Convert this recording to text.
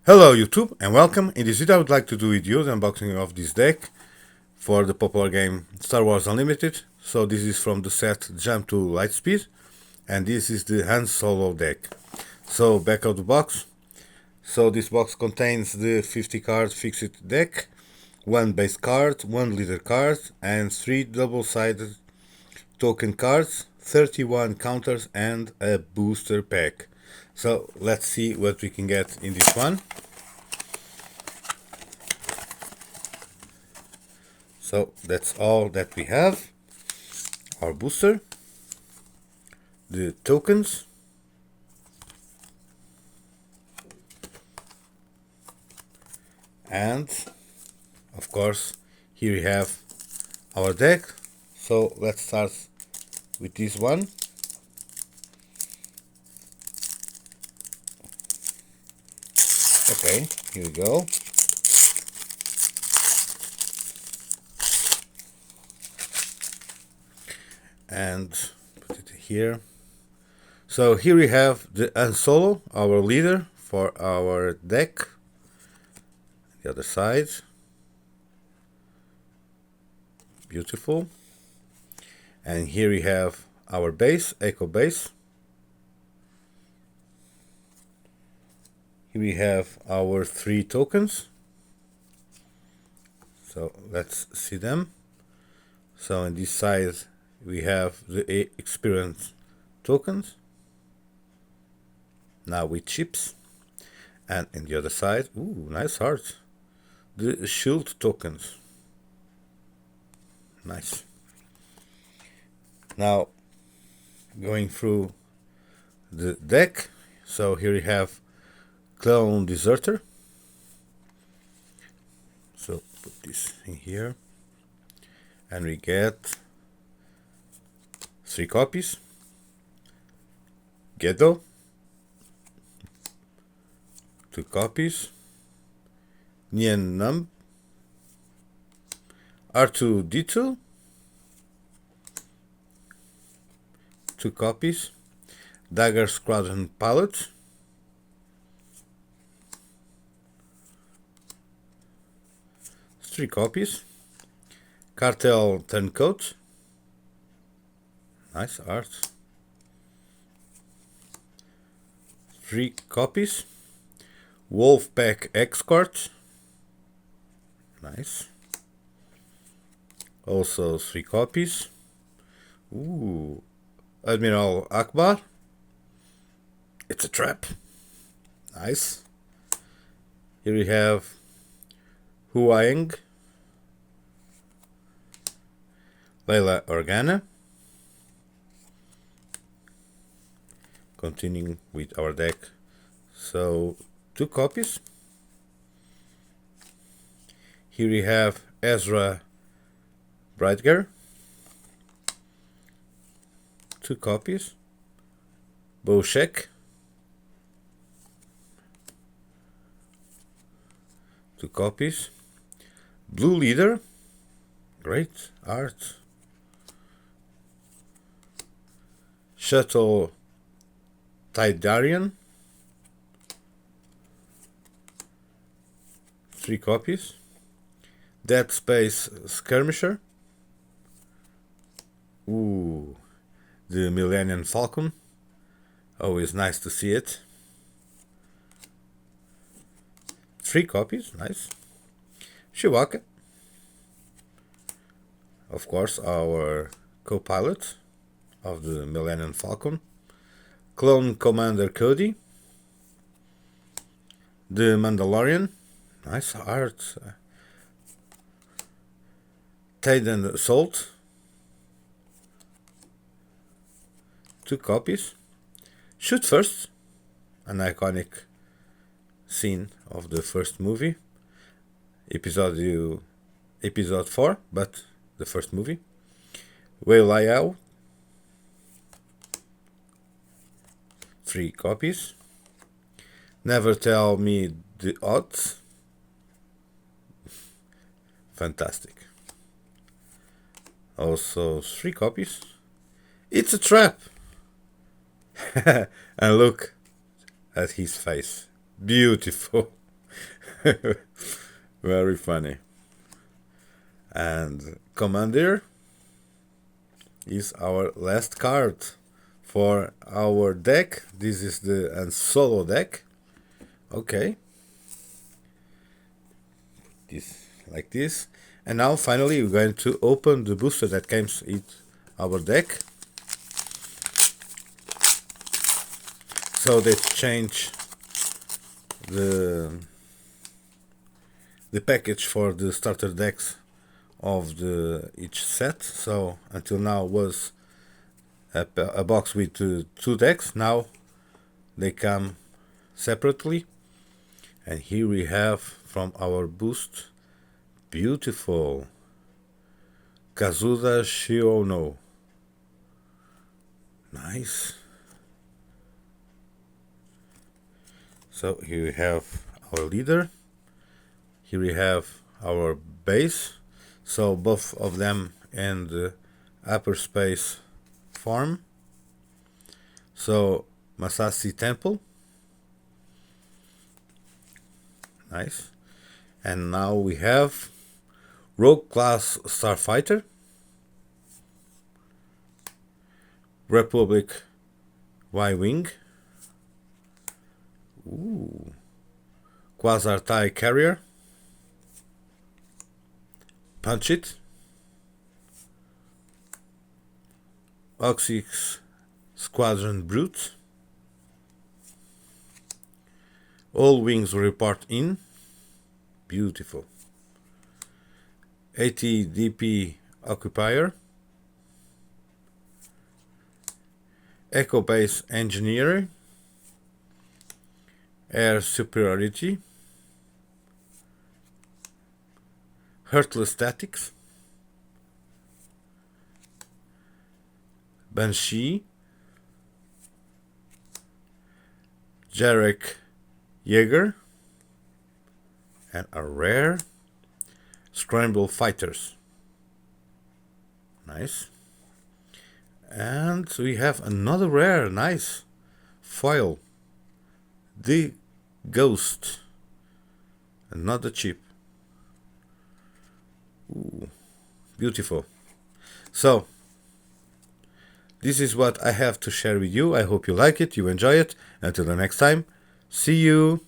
Hello YouTube and welcome. In this video I would like to do with you the unboxing of this deck for the popular game Star Wars Unlimited. So this is from the set Jump to Lightspeed and this is the Han Solo deck. So back of the box. So this box contains the 50 card fixed deck, one base card, one leader card and 3 double-sided token cards, 31 counters and a booster pack. So let's see what we can get in this one. So that's all that we have. Our booster, the tokens, and of course here we have our deck. So let's start with this one. Okay, here we go. And put it here. So here we have the Han Solo, our leader for our deck. The other side. Beautiful. And here we have our base, Echo base. Here we have our 3 tokens. So let's see them. So on this side we have the experience tokens, now with chips, and in the other side, ooh, nice art, the shield tokens. Nice. Now going through the deck, so here we have Clone Deserter. So put this in here and we get 3 copies. Ghetto, 2 copies. Nien Num, R2D2, 2 copies. Dagger Squadron Pilot, 3 copies. Cartel Turncoat, nice art, 3 copies. Wolfpack Escort, nice, also 3 copies. Ooh, Admiral Akbar, it's a trap, nice. Here we have Huang, Leila Organa. Continuing with our deck, so 2 copies. Here we have Ezra Bridger, 2 copies. Boshek, 2 copies. Blue Leader, great art. Shuttle Tidarian, 3 copies. Dead Space Skirmisher, ooh, the Millennium Falcon, always nice to see it. 3 copies, nice. Chewbacca, of course, our co-pilot of the Millennium Falcon. Clone Commander Cody, the Mandalorian, nice art. Titan Assault, 2 copies. Shoot First, an iconic scene of the first movie, episode 4, but the first movie. Wei Liao, 3 copies. Never Tell Me the Odds, fantastic, also 3 copies. It's a Trap, and look at his face, beautiful. Very funny. And Commander is our last card for our deck. This is the solo deck. Okay. This like this. And now finally we're going to open the booster that comes in our deck. So they change the package for the starter decks of each set. So until now was a box with two decks. Now they come separately, and here we have from our boost, beautiful Kazuda Shiono. Nice. So here we have our leader. Here we have our base. So both of them in the upper space form. So Masashi Temple. Nice. And now we have Rogue Class Starfighter, Republic Y-Wing, Quasar TIE Carrier, Punch It, Oxix Squadron Brute, all wings report in, beautiful, ATDP Occupier, Echo Base Engineer, Air Superiority, Heartless Statics, Banshee, Jarek Jaeger, and a rare Scramble Fighters. Nice. And we have another rare, nice foil, the Ghost, another chip. Ooh, beautiful. So this is what I have to share with you. I hope you like it, you enjoy it. Until the next time, see you.